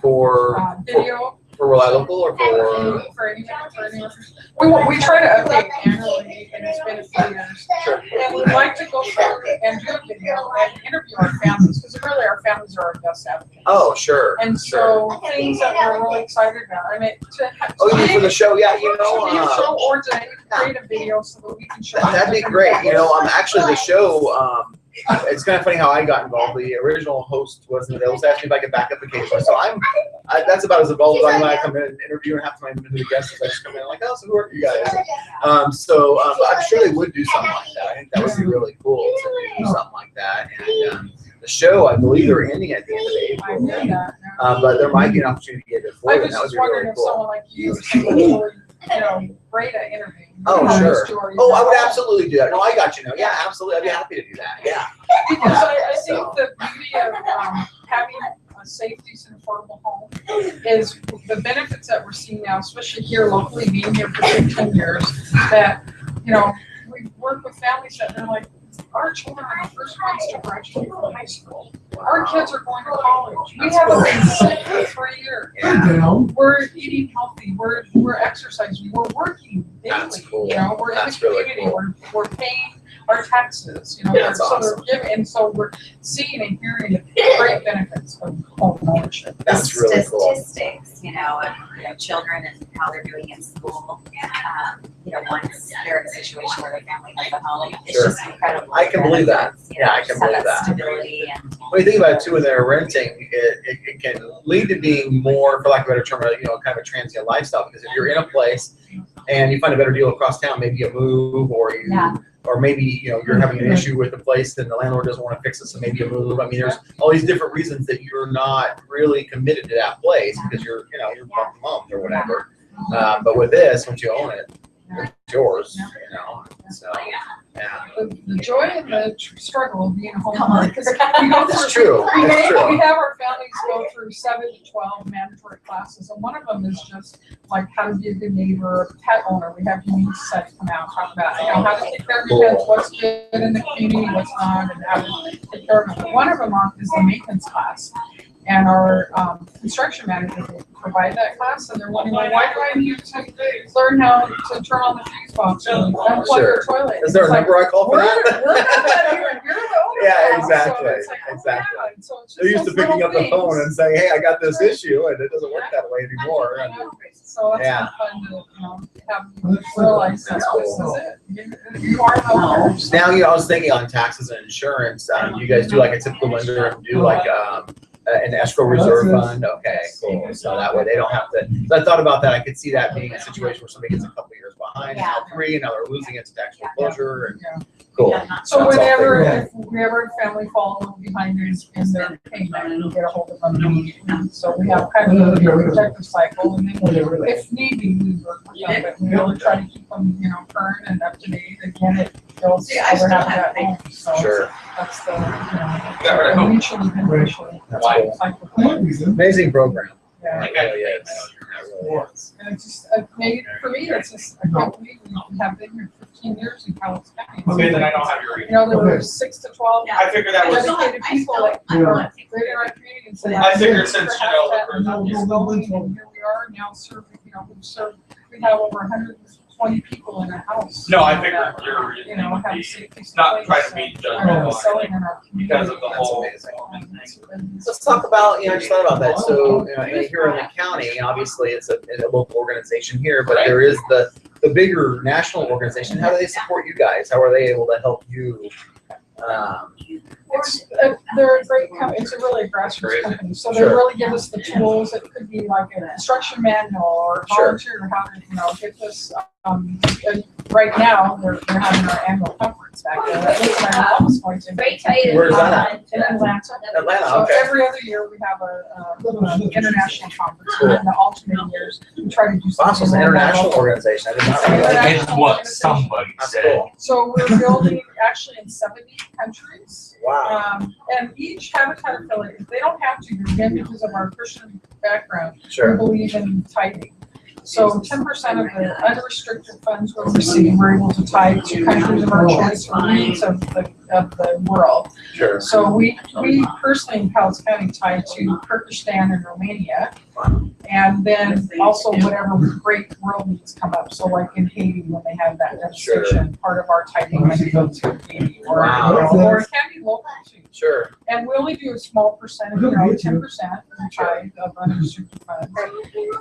For video? For Rely Local or For anyone. We try to update annually, and it's been a few years. Sure. And we'd like to go through and do a video and interview our families, because really our families are our best advocates. Oh, sure. And so things that we're really excited about. I mean, you mean for the show? Yeah, to show or to create a video so that we can show. That'd be great. Actually the show, it's kind of funny how I got involved. The original host wasn't. They always asked me if I could back up occasionally. So that's about as involved as I am when I come in and interview, and half the time the guests I just come in like, oh, so who are you guys? I'm sure they would do something like that. I think that would be really cool to do something like that. And the show, I believe they're ending at the end of April. But there might be an opportunity to get it before. I was just wondering if someone like you would, great at interviewing. Oh, sure. Oh, I would absolutely do that. No, I got you. Yeah, absolutely. I'd be happy to do that. Yeah. Because I think the beauty of having a safe, decent, affordable home is the benefits that we're seeing now, especially here locally, being here for 15 years, that, we work with families that they're like, our children are the first ones to graduate from high school. Our kids are going to college. We haven't been sick for 3 years. Yeah. We're eating healthy. We're exercising. We're working daily. That's cool. We're That's in the really community. cool. We're paying our taxes. That's so awesome. they're giving, and so we're seeing and hearing the great benefits of home ownership. That's really cool. Statistics, of children and how they're doing in school. Once they're in a situation where their family has a home, it's Sure. just incredible. I can believe that. Benefits, Yeah, I can just have believe that. Stability and when you think about it too, when they're renting, it can lead to being more, for lack of a better term, kind of a transient lifestyle. Because if you're in a place and you find a better deal across town, maybe you move, or or maybe you're having an issue with the place and the landlord doesn't want to fix it, so maybe you move. I mean, there's all these different reasons that you're not really committed to that place because you're month to month or whatever. But with this, once you own it, it's yours. So yeah. The joy and the struggle of being a homeowner. Because we go That's through, true. That's true. we have our families go through 7 to 12 mandatory classes, and one of them is just like how to be a good neighbor, a pet owner. We have unique sets come out and talk about how to take care of your pets, what's good in the community, what's not, and how to take care of them. One of them is the maintenance class. And our construction manager will provide that class, and they're wondering, well, why do I need to learn how to turn on the fuse box or unplug your toilet? Is there a number I call for that? We're not here, you're the owner. Yeah, now. exactly, So it's like, oh, exactly. yeah. And so it's just They're used to those picking little up the phone things. and saying, "Hey, I got this issue," and it doesn't work that way anymore. I know. So that's Yeah. kind of fun to have you realize that this is it. You are the owner. Now, I was thinking on taxes and insurance. You guys do like a typical lender and do like an escrow reserve fund. Okay, cool. So that way they don't have to. So I thought about that. I could see that being a situation where somebody gets a couple years behind, now 3, and now they're losing it to tax foreclosure. And Yeah. cool. So That's all whenever, figured if we ever a family fall a little behind in their payment, we get a hold of them immediately. So we have kind of a protective cycle, and then if need be, we work with them, but we really try to keep them, current and up to date. Again, it builds Yeah, I over still half have that home, so Sure. that's the, Got rid of them. mutually beneficial. That's cool. cycle. Amazing program. Yeah. It really is. It really is. And it's just, maybe for me, it's just, I can't believe we have been here 15 years in Cowles County. Okay, then I don't have your. There were 6 to 12 I figured that was. dedicated people that greater our community. And so I figured since, and here we are now serving, we have over 120 people in a house. No, I figured that, you're, have safety. not trying to supplies be and are judgmental selling in our community. because of the That's whole. amazing. So let's talk about, I just thought about that. So, here in the county, obviously it's a local organization here, but there is the bigger national organization. How do they support you guys? How are they able to help you? They're a great company. It's a really grassroots company. So they really give us the tools. It could be like an instruction manual or volunteer how to, get this. Right now, they're having our annual conference back there. I'm almost going to. Where's that at? In Atlanta. Atlanta, So okay. every other year, we have a international conference. And in the alternate years, we try to do something. Awesome, it's an international organization. I did not realize that. It's what somebody That's said. cool. So we're building actually in 70 countries. Wow. And each habitat affiliate, they don't have to, again, because of our Christian background, we Sure. believe in tithing. So 10% of the unrestricted funds we receive, we're able to tithe to countries of our choice or needs of the world. Sure. So we personally in Cowles County tithe to Kyrgyzstan and Romania. And then also whatever great world needs come up. So like in Haiti, when they have that devastation, part of our tithing money goes to Haiti. Or, or it can be local too. Sure. And we only do a small percentage, 10% tithe of unrestricted funds.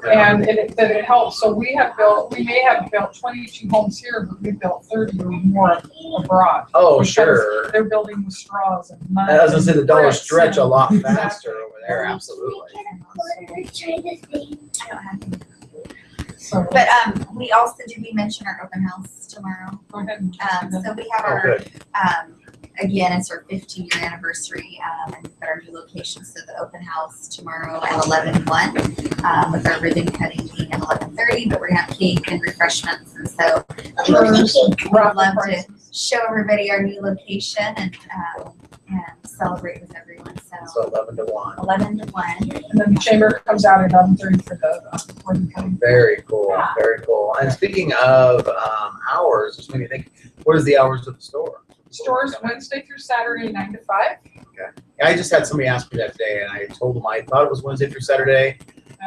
And it helps. So we may have built 22 homes here, but we built 30 or more abroad. Oh, Because sure. They're building with straws and mud. I was gonna say the dollars bricks stretch a and- lot Exactly. faster over there, absolutely. So, But we also, did we mention our open house tomorrow? go ahead. So we have Oh, our, good. again, it's our 15-year anniversary, and we've got our new location, so the open house tomorrow at 11 to 1, with our ribbon cutting being at 11:30, but we're gonna have cake and refreshments, and so we'd love to show everybody our new location and celebrate with everyone, So so 11 to 1. 11 to 1. And then the chamber comes out at 11:30 for the ribbon cutting. Very cool, very cool. And speaking of hours, just made me think, what is the hours of the store? Stores Wednesday through Saturday, 9 to 5. I just had somebody ask me that today, and I told them I thought it was Wednesday through Saturday.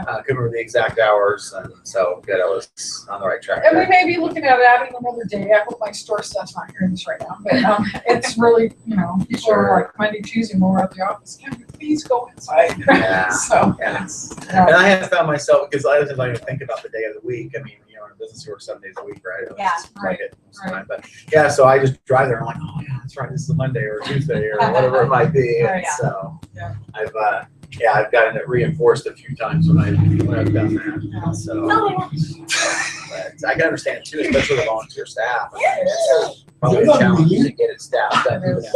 Couldn't remember the exact hours, and so good, I was on the right track. And we there. may be looking at adding another day. I hope my store staff's not hearing this right now. But it's really, people are like Monday, Tuesday, when we're at the office, can we please go inside? Yeah. So, Yeah. And I have found myself, because a lot of times I don't even think about the day of the week. I mean, doesn't she work 7 days a week, right? Yeah. Like it most of the time. But yeah, so I just drive there and I'm like, oh yeah, that's right. This is a Monday or a Tuesday or whatever it might be. And Right. so Yeah. I've gotten it reinforced a few times when I've done that. So but I can understand too, especially the volunteer staff. I mean, it's probably a challenge to get it staffed up even as it is.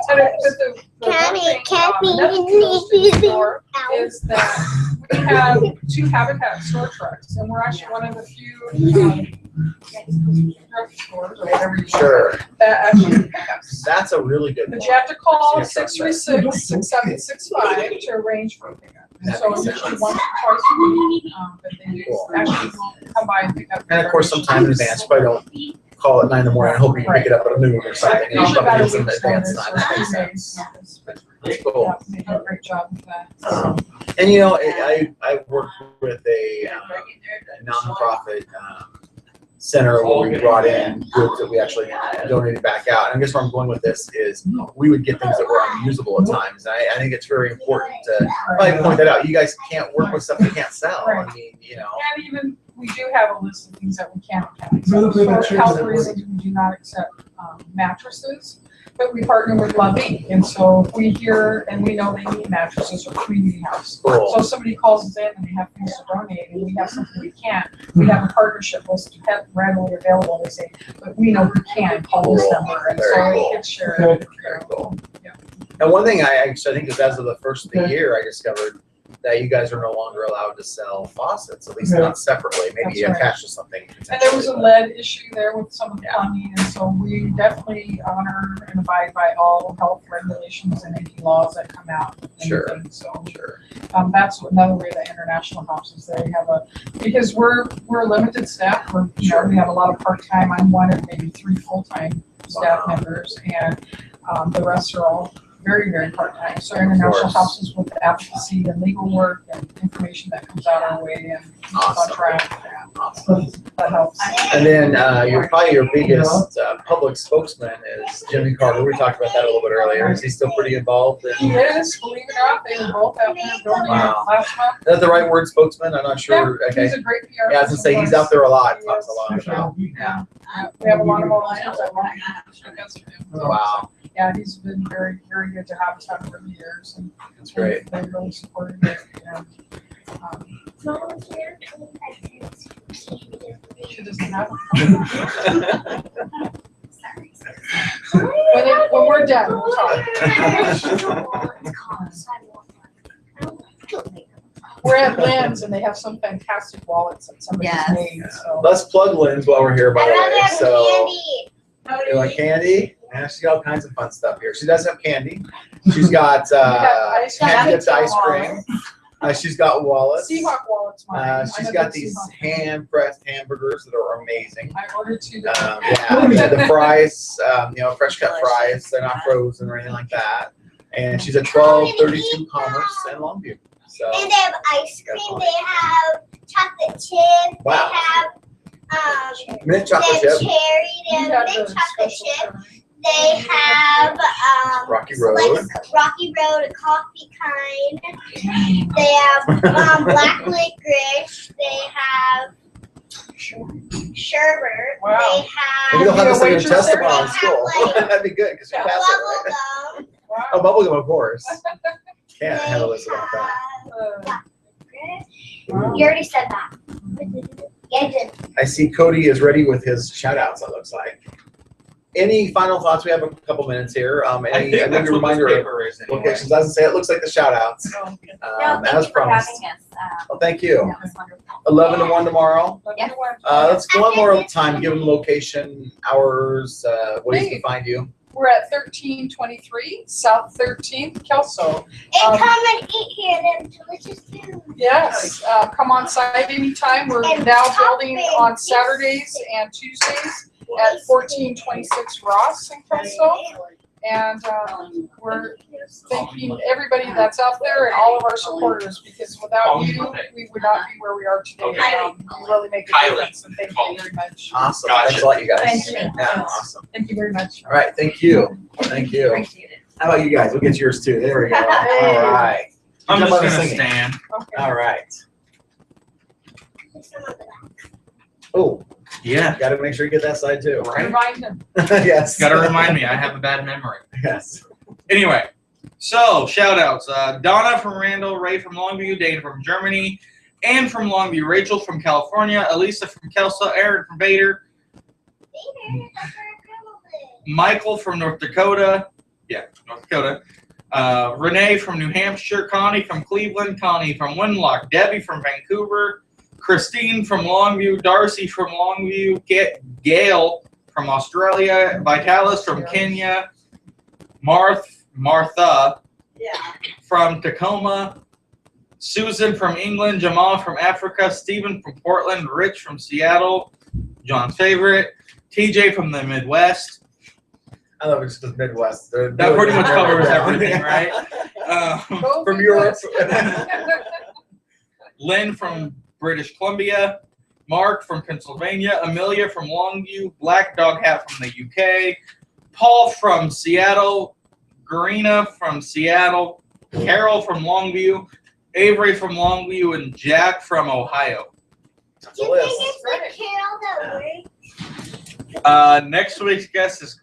But the one thing, another kudos to ignore is that we have 2 Habitat store trucks, and we're actually one of the few grocery stores or whatever you want Sure, that actually pick us. that's a really good But point. you have to call Yeah, that's right. 636-6765 to arrange for a pickup. And That so makes usually sense. once or twice a week, but they do Cool. actually will come by and pick up. And of course, sometime in advance, you probably don't call at 9 in the morning, hoping you pick it up at a noon or something. You Usually about a probably get some week's advance notice time. or That 3 makes days sense. notice, but That's cool. yeah, they do a great job with that. And you know, I worked with a nonprofit center where we brought in goods that we actually donated back out. And I guess where I'm going with this is we would get things that were unusable at times. And I think it's very important to probably point that out. You guys can't work with stuff you can't sell. I mean, you know. And even, we do have a list of things that we can't accept. For health reasons, we do not accept mattresses, but we partner with Loving, and so if we hear and we know they need mattresses or community house. Cool. So if somebody calls us in and they have things to donate and we have something we can't, we have a partnership list readily available. They say, but we know we can, call this number, and so Very cool. it gets shared. Very cool. And one thing I think is as of the first of the year, I discovered that you guys are no longer allowed to sell faucets, at least not separately, maybe That's right. attached to something. And there was a potentially, lead issue there with some of the plumbing, and so we definitely honor and abide by all health regulations and any laws that come out. and Sure. everything. So, but sure. that's another way that International helps us. They have because we're a limited staff, we have a lot of part-time, I'm one of maybe 3 full-time staff Wow. members, and the rest are all very, very part-time. So International course. helps us with advocacy and legal work and information that comes out our way and keeps us on Awesome. track. Awesome. So that helps. And then probably your biggest public spokesman is Jimmy Carter. We talked about that a little bit earlier. Is he still pretty involved? He is, believe it or not, they were both out there donating Wow. last month. Is that the right word, spokesman? I'm not sure. Okay. He's a great PR. Yeah, I was gonna say he's out there a lot. He Talks is. a lot about. Yeah. We have a lot of volunteers that want to do. Wow. Yeah, he's been very, very good to have us out over the years, and That's great. they really supported it. And, she doesn't have it. When we're done, we'll talk. We're at Lynn's and they have some fantastic wallets that somebody's Yes. made, so. Let's plug Lynn's while we're here, by the I'd rather way. have So, candy. you like candy? Yeah, she's got all kinds of fun stuff here. She does have candy. She's got ice cream. candy dipped ice cream. She's got wallets. Seahawk wallets, mine. I'm She's a got big these Seahawk. hand-pressed hamburgers that are amazing. I ordered 2. Yeah, the fries, fresh cut fries. They're not frozen or anything like that. And she's at 1232 Commerce in Longview. So And they have ice cream, they have chocolate chip, Wow. they have, mint they chocolate have chip, cherry, they You have got mint the chocolate special chip, they have, Rocky like Road. Rocky Road, a coffee kind, they have, black licorice, they have sherbet, Wow. they Maybe they'll have have this in your waitress test there. tomorrow in school. Like- That'd be good because you Yeah. pass it. Right? bubblegum, Wow. Oh, bubblegum, of course. they Can't handle this without that. Uh, black licorice. wow. You already said that. Yeah, you did. I see Cody is ready with his shout outs, it looks like. Any final thoughts? We have a couple minutes here. I Any think that's what reminder this of paper is anyway. locations? Doesn't say, it looks like the shout outs. So, No, thank As you for promised. having us. Well, thank you. That was wonderful. 11 to 1 tomorrow. let Yeah. me watch. Let's go one more time, give them location, hours, ways to find you. We're at 1323 South 13th, Kelso. And come and eat here, then delicious food. Yes, come on site anytime. We're And now toppings. building on Saturdays and Tuesdays at 1426 Ross in Kelso. And we're thanking everybody that's out there and all of our supporters, because without you, we would not be where we are today. You really make a Kylie. difference, and thank you very much. Awesome. Gotcha. Thanks a lot, you guys. Thank you. Yeah, awesome. Thank you very much. All right, thank you. Thank you. Appreciate it. How about you guys? We'll get yours too. There we go. All Hey. right. I'm Jump just on the gonna singing. stand. Okay. All right. Oh, Yeah. got to make sure you get that side too. Right. Remind him. Yes. Gotta remind me, I have a bad memory. Yes. Anyway, so shout outs. Donna from Randall, Ray from Longview, Dana from Germany, Anne from Longview, Rachel from California, Elisa from Kelso, Aaron from Vader, Michael from North Dakota. Yeah, North Dakota. Renee from New Hampshire, Connie from Cleveland, Connie from Winlock, Debbie from Vancouver, Christine from Longview, Darcy from Longview, Gail from Australia, Vitalis from Kenya, Martha from Tacoma, Susan from England, Jamal from Africa, Stephen from Portland, Rich from Seattle, John's favorite, TJ from the Midwest. I love it's the Midwest. That pretty much covers everything, right? From Europe. Lynn from British Columbia, Mark from Pennsylvania, Amelia from Longview, Black Dog Hat from the UK, Paul from Seattle, Garina from Seattle, Carol from Longview, Avery from Longview, and Jack from Ohio. That's Do a you list. think it's the Carol that works? Next week's guest is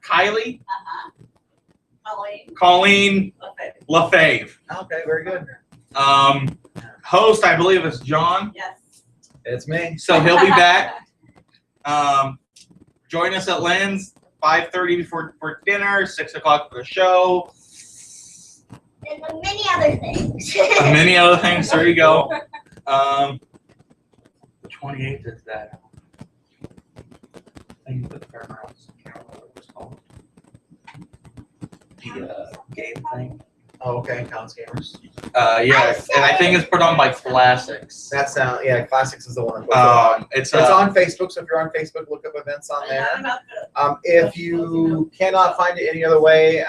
Kylie, Colleen. Colleen LaFave. Okay, very good. Host, I believe, is John, Yes. It's me. so he'll be back. Join us at Lynn's, 5:30 for dinner, 6 o'clock for the show. And the many other things. Many other things. There you go. The 28th is that thing with the fairgrounds. I can't remember what it's called. The game thing. Oh, okay. Counts gamers. Yeah, and I think it's put on by Classics. That sound. Yeah, Classics is the one. That puts it on. It's It's on Facebook, so if you're on Facebook, look up events on there. If you cannot find it any other way,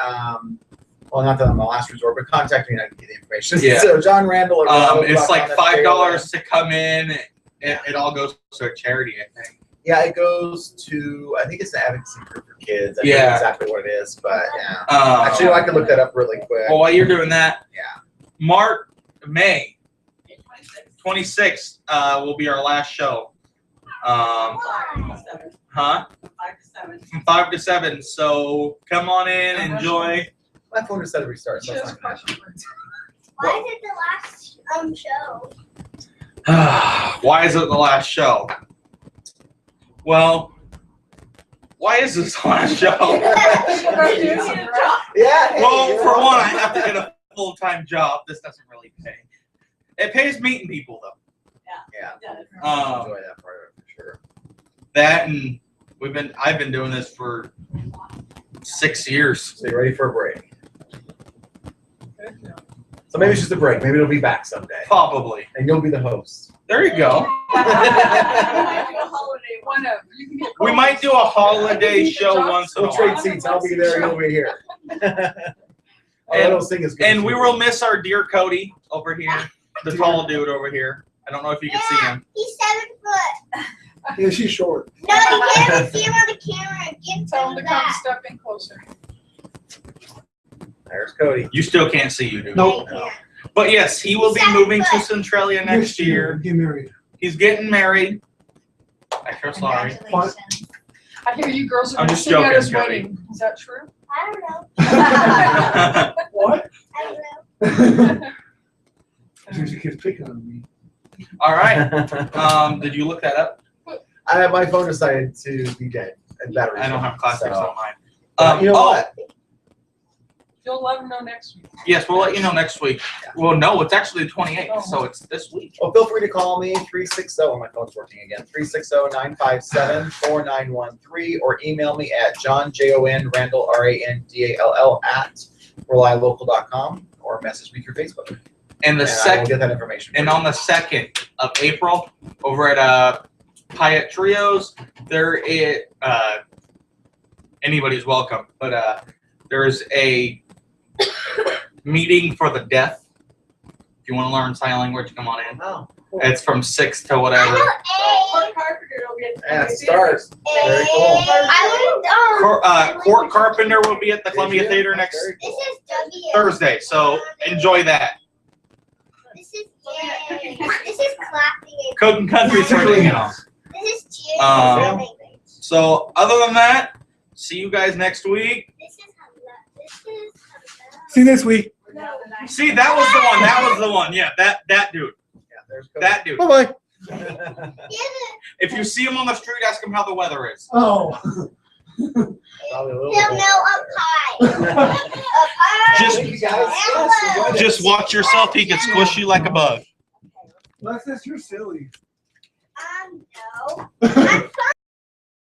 well, not that I'm a last resort, but contact me and I can get the information. Yeah. So John Randall. It's like $5 to come in. It all goes to a charity, I think. Yeah, it goes to, I think it's the advocacy group for kids. I Yeah. forget exactly what it is, but yeah. Actually, I can look that up really quick. Well, while you're doing that, Yeah. May 26th will be our last show. Huh? 5 to 7. From 5 to 7. So come on in, enjoy. My phone just said restart. So She that's has a not question. Why is it the last show? Why is it the last show? Well, why is this the last show? Yeah. hey, Well, you're for one, I welcome. have to get a full-time job. This doesn't really pay. It pays meeting people, though. Yeah. Um, Enjoy that part of it for sure. That and I've been doing this for 6 years. So you ready for a break? So maybe it's just a break. Maybe it'll be back someday, Probably. and you'll be the host. There you go. One of, you can get. We might do a holiday show once in a We'll trade while. seats. I'll be there. You'll be here. I don't sing as good. And as we you will do. miss our dear Cody over here, the tall dude over here. I don't know if you can see him. He's 7 foot. Yeah, she's short. No, you can't even see him on the camera. Give Tell him him to come that. step in closer. There's Cody. You still can't see you, dude. Nope. Yeah. But yes, he will be moving to Centralia next year. Get married. He's getting married. I feel sorry. I hear you girls are I'm gonna just sing at joking, his Cody. wedding. Is that true? I don't know. What? I don't know. She keeps picking on me. All right. Did you look that up? My phone decided to be dead and battery. I don't have classics so. on mine. You know what? You'll let him know next week. Yes, we'll let you know next week. Well, no, it's actually the 28th, so it's this week. Well, feel free to call me 360. My phone's working again. 360-957-4913, or email me at johnrandall at relialocal.com, or message me through Facebook. And the And I will second, get that information. and on the 2nd of April, over at Hyatt Trios, there is anybody's welcome, but there's a meeting for the deaf. If you want to learn sign language, come on in. Oh, cool. It's from 6 to I whatever. know Yeah, it starts. Very cool. I wouldn't Court Carpenter will be at the Columbia Theater next Very This cool. is W. Thursday, so enjoy that. This is yay. This is clapping. Code and Country's for you know. This This is cheers. Um, So other than that, see you guys next week. This is hello. This is hello. See you next week. See, that was the one. That was the one. Yeah, that dude. Yeah, there's Cody. That dude. Bye-bye. If you see him on the street, ask him how the weather is. Oh. Probably a little He'll bit. know up high. Up high. Just- Thank you guys. Yes, enjoy this. Just watch yourself. He could squish you like a bug. Alexis, you're silly. No. I'm fine.